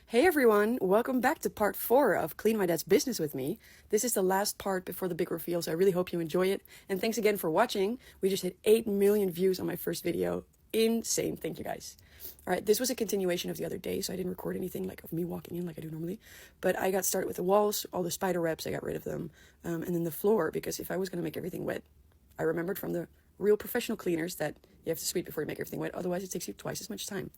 Hey everyone, welcome back to part 4 of Clean My Dad's Business with me. This is the last part before the big reveal, so I really hope you enjoy it. And thanks again for watching. We just hit 8 million views on my first video. Insane, thank you guys. Alright, this was a continuation of the other day, so I didn't record anything like of me walking in like I do normally. But I got started with the walls, all the spider webs, I got rid of them. And then the floor, because if I was going to make everything wet, I remembered from the real professional cleaners that you have to sweep before you make everything wet, otherwise it takes you twice as much time.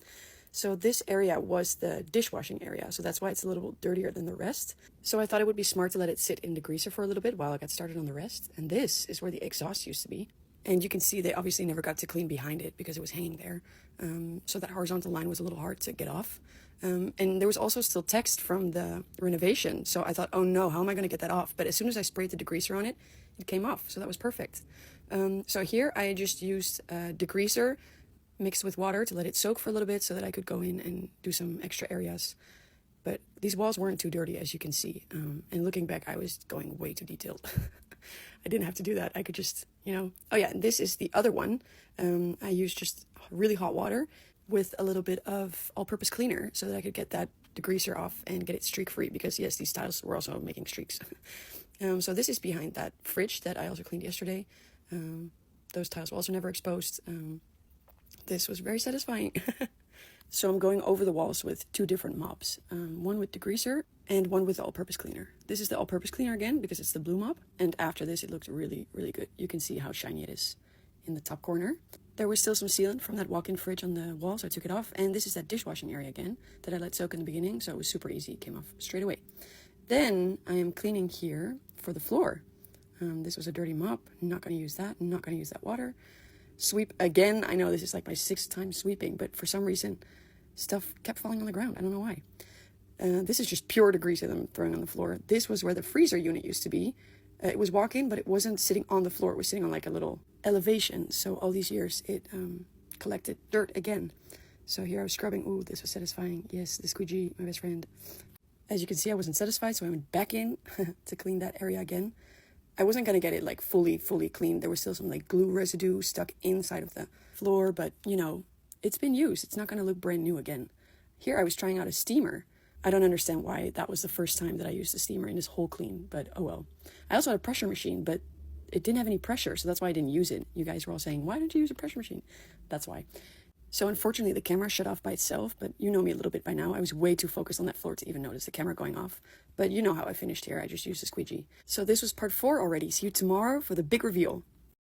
So this area was the dishwashing area, so that's why it's a little dirtier than the rest. So I thought it would be smart to let it sit in the greaser for a little bit while I got started on the rest. And this is where the exhaust used to be. And you can see they obviously never got to clean behind it because it was hanging there. So that horizontal line was a little hard to get off. And there was also still text from the renovation. So I thought, oh no, how am I going to get that off? But as soon as I sprayed the degreaser on it, it came off. So that was perfect. So here I just used degreaser mixed with water to let it soak for a little bit so that I could go in and do some extra areas. But these walls weren't too dirty, as you can see. And looking back, I was going way too detailed. I didn't have to do that. I could just, oh yeah, and this is the other one. I used just really hot water with a little bit of all-purpose cleaner so that I could get that degreaser off and get it streak-free, because yes, these tiles were also making streaks. So this is behind that fridge that I also cleaned yesterday. Those tiles were also never exposed. This was very satisfying. So I'm going over the walls with two different mops, one with degreaser and one with the all-purpose cleaner. This is the all-purpose cleaner again because it's the blue mop, and after this it looked really, really good. You can see how shiny it is in the top corner. There was still some sealant from that walk-in fridge on the wall, so I took it off, and this is that dishwashing area again that I let soak in the beginning, so it was super easy. It came off straight away. Then I am cleaning here for the floor. This was a dirty mop. Not going to use that. Not going to use that water. Sweep again. I know this is like my 6th time sweeping, but for some reason stuff kept falling on the ground. I don't know why. This is just pure degreaser that I'm throwing on the floor. This was where the freezer unit used to be. It was walk-in, but it wasn't sitting on the floor. It was sitting on like a little elevation. So all these years it collected dirt again. So here I was scrubbing. Ooh, this was satisfying. Yes, the squeegee, my best friend. As you can see, I wasn't satisfied, so I went back in to clean that area again. I wasn't going to get it like fully clean. There was still some like glue residue stuck inside of the floor, but it's been used. It's not going to look brand new again. Here I was trying out a steamer. I don't understand why that was the first time that I used a steamer in this whole clean, but oh well. I also had a pressure machine, but it didn't have any pressure, so that's why I didn't use it. You guys were all saying, why don't you use a pressure machine? That's why. So unfortunately, the camera shut off by itself, but you know me a little bit by now. I was way too focused on that floor to even notice the camera going off. But you know how I finished here. I just used a squeegee. So this was part 4 already. See you tomorrow for the big reveal.